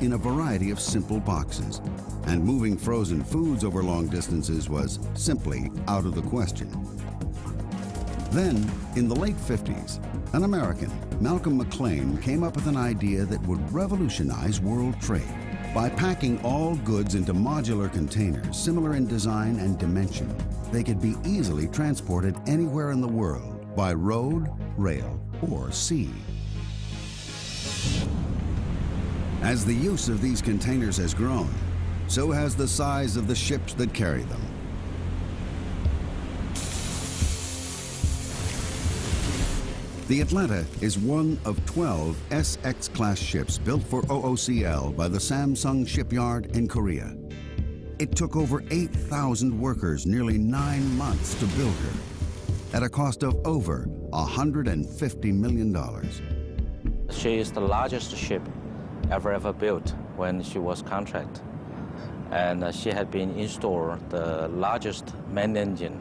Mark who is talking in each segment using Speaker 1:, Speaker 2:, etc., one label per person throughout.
Speaker 1: in a variety of simple boxes, and moving frozen foods over long distances was simply out of the question. Then, in the late 50s, an American, Malcolm McLean, came up with an idea that would revolutionize world trade. By packing all goods into modular containers similar in design and dimension, they could be easily transported anywhere in the world by road, rail, or sea. As the use of these containers has grown, so has the size of the ships that carry them. The Atlanta is one of 12 SX-class ships built for OOCL by the Samsung shipyard in Korea. It took over 8,000 workers nearly 9 months to build her, at a cost of over $150 million.
Speaker 2: She is the largest ship ever built when she was contract. And she had been installed the largest main engine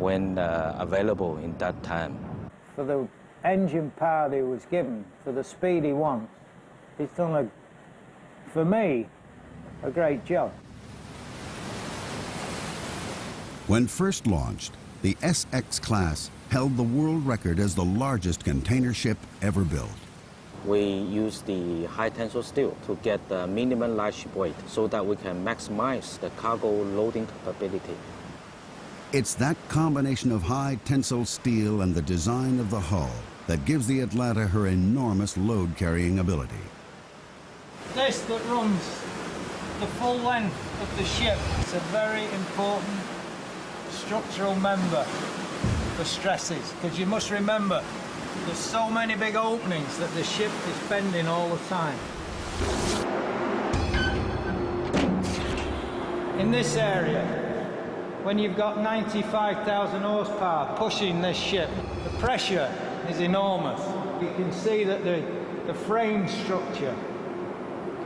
Speaker 2: when available in that time.
Speaker 3: For the engine power that he was given, for the speed he wants, he's done, for me, a great job.
Speaker 1: When first launched, the SX class held the world record as the largest container ship ever built.
Speaker 2: We use the high tensile steel to get the minimum light ship weight so that we can maximize the cargo loading capability.
Speaker 1: It's that combination of high tensile steel and the design of the hull that gives the Atlanta her enormous load-carrying ability.
Speaker 3: This that runs the full length of the ship is a very important structural member for stresses, because you must remember there's so many big openings that the ship is bending all the time. In this area, when you've got 95,000 horsepower pushing this ship, the pressure is enormous. You can see that the frame structure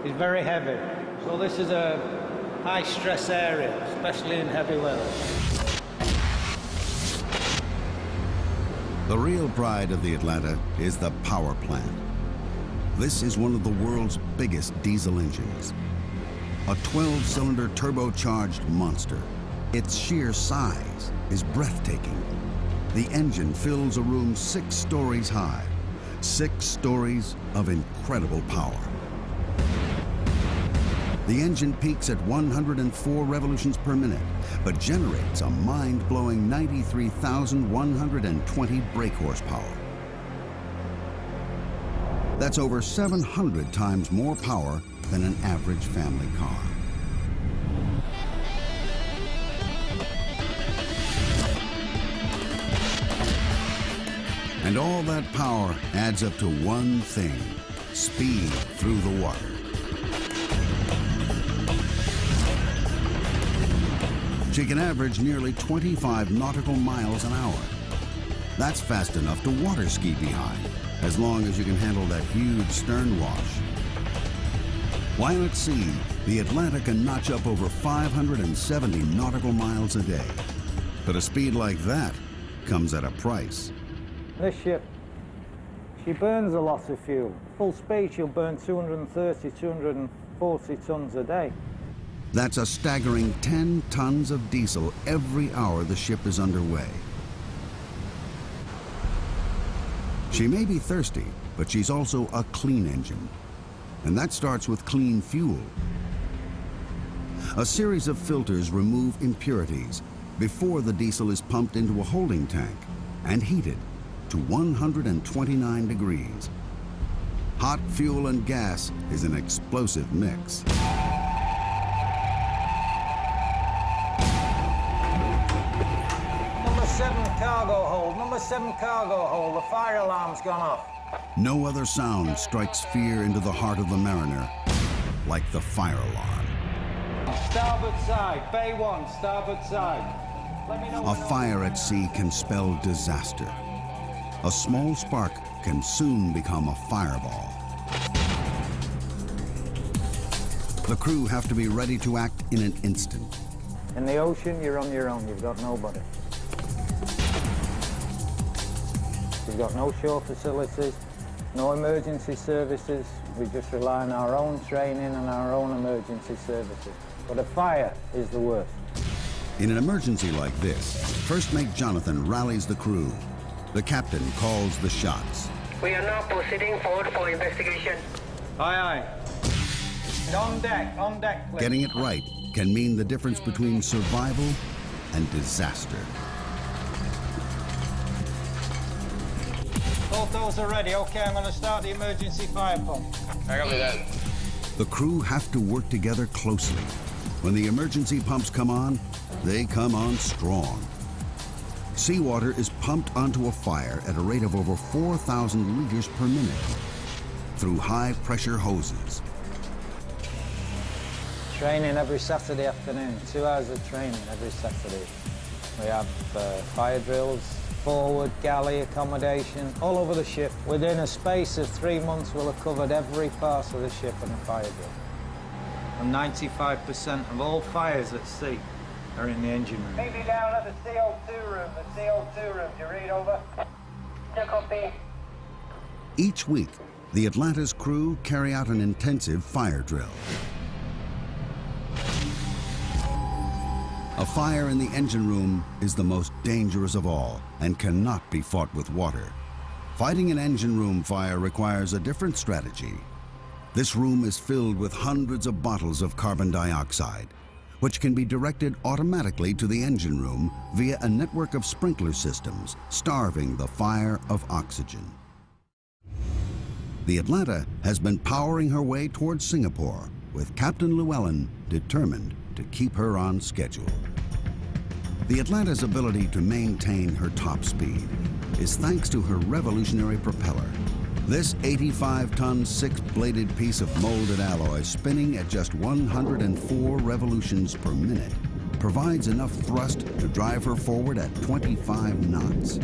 Speaker 3: is very heavy. So this is a high stress area, especially in heavy weather.
Speaker 1: The real pride of the Atlanta is the power plant. This is one of the world's biggest diesel engines. A 12-cylinder turbocharged monster. Its sheer size is breathtaking. The engine fills a room 6 stories high, 6 stories of incredible power. The engine peaks at 104 revolutions per minute, but generates a mind-blowing 93,120 brake horsepower. That's over 700 times more power than an average family car. And all that power adds up to one thing: speed through the water. She can average nearly 25 nautical miles an hour. That's fast enough to water ski behind, as long as you can handle that huge stern wash. While at sea, the Atlanta can notch up over 570 nautical miles a day. But a speed like that comes at a price.
Speaker 3: This ship, she burns a lot of fuel. Full speed, she'll burn 230, 240 tons a day.
Speaker 1: That's a staggering 10 tons of diesel every hour the ship is underway. She may be thirsty, but she's also a clean engine. And that starts with clean fuel. A series of filters remove impurities before the diesel is pumped into a holding tank and heated to 129 degrees. Hot fuel and gas is an explosive mix.
Speaker 3: Number 7 cargo hold, number 7 cargo hold, the fire alarm's gone off.
Speaker 1: No other sound strikes fear into the heart of the mariner like the fire alarm.
Speaker 3: Starboard side, bay 1, starboard side. Let me know.
Speaker 1: A fire at sea can spell disaster. A small spark can soon become a fireball. The crew have to be ready to act in an instant.
Speaker 3: In the ocean, you're on your own. You've got nobody. You've got no shore facilities, no emergency services, We just rely on our own training and our own emergency services. But a fire is the worst.
Speaker 1: In an emergency like this, First Mate Jonathan rallies the crew. The captain calls the shots.
Speaker 4: We are now proceeding forward for investigation.
Speaker 3: Aye, aye. On deck, please.
Speaker 1: Getting it right can mean the difference between survival and disaster.
Speaker 3: Both those are ready. Okay, I'm going to start the emergency fire pump.
Speaker 5: I got that.
Speaker 1: The crew have to work together closely. When the emergency pumps come on, they come on strong. Seawater is pumped onto a fire at a rate of over 4,000 liters per minute through high-pressure hoses.
Speaker 3: Training every Saturday afternoon, 2 hours of training every Saturday. We have fire drills, forward, galley, accommodation, all over the ship. Within a space of 3 months, we'll have covered every part of the ship on a fire drill. And 95% of all fires at sea are in the engine room.
Speaker 4: Meet me down at the CO2 room. The CO2 room. You read over? No copy.
Speaker 1: Each week, the Atlanta's crew carry out an intensive fire drill. A fire in the engine room is the most dangerous of all and cannot be fought with water. Fighting an engine room fire requires a different strategy. This room is filled with hundreds of bottles of carbon dioxide, which can be directed automatically to the engine room via a network of sprinkler systems, starving the fire of oxygen. The Atlanta has been powering her way towards Singapore, with Captain Llewellyn determined to keep her on schedule. The Atlanta's ability to maintain her top speed is thanks to her revolutionary propeller. This 85-ton, 6-bladed piece of molded alloy spinning at just 104 revolutions per minute provides enough thrust to drive her forward at 25 knots.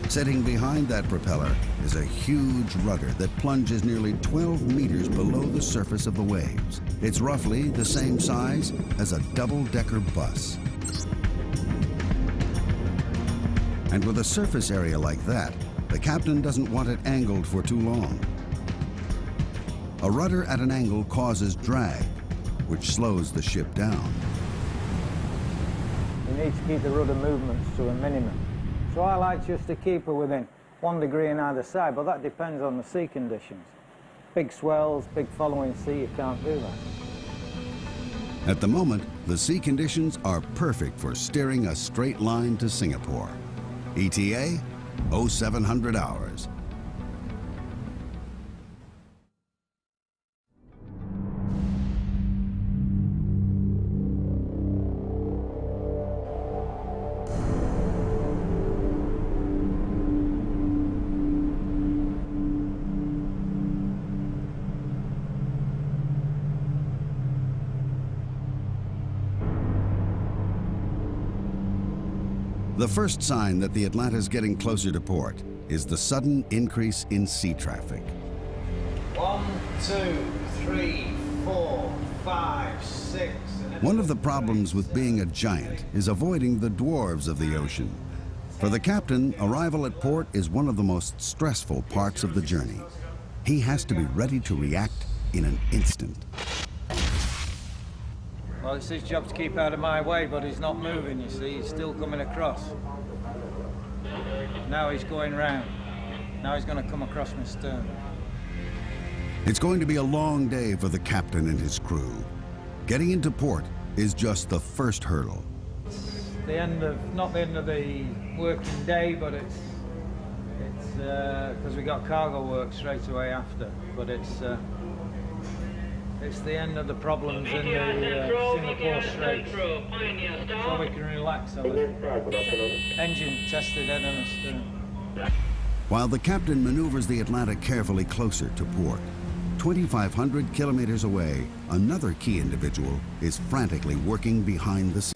Speaker 1: Sitting behind that propeller is a huge rudder that plunges nearly 12 meters below the surface of the waves. It's roughly the same size as a double-decker bus. And with a surface area like that, the captain doesn't want it angled for too long. A rudder at an angle causes drag, which slows the ship down.
Speaker 3: You need to keep the rudder movements to a minimum. So I like just to keep her within 1 degree on either side, but that depends on the sea conditions. Big swells, big following sea, you can't do that.
Speaker 1: At the moment, the sea conditions are perfect for steering a straight line to Singapore. ETA, 0700 hours. The first sign that the Atlanta's getting closer to port is the sudden increase in sea traffic.
Speaker 3: 1, 2, 3, 4, 5, 6.
Speaker 1: One of the problems with being a giant is avoiding the dwarves of the ocean. For the captain, arrival at port is one of the most stressful parts of the journey. He has to be ready to react in an instant.
Speaker 3: Well, it's his job to keep out of my way, but he's not moving, you see. He's still coming across. Now he's going round. Now he's going to come across my stern.
Speaker 1: It's going to be a long day for the captain and his crew. Getting into port is just the first hurdle.
Speaker 3: It's the end of, not the end of the working day, but it's because we got cargo work straight away after. But it's the end of the problems in the Singapore Straits. So we can relax on the engine tested head on the stern.
Speaker 1: While the captain maneuvers the Atlanta carefully closer to port, 2,500 kilometers away, another key individual is frantically working behind the scenes.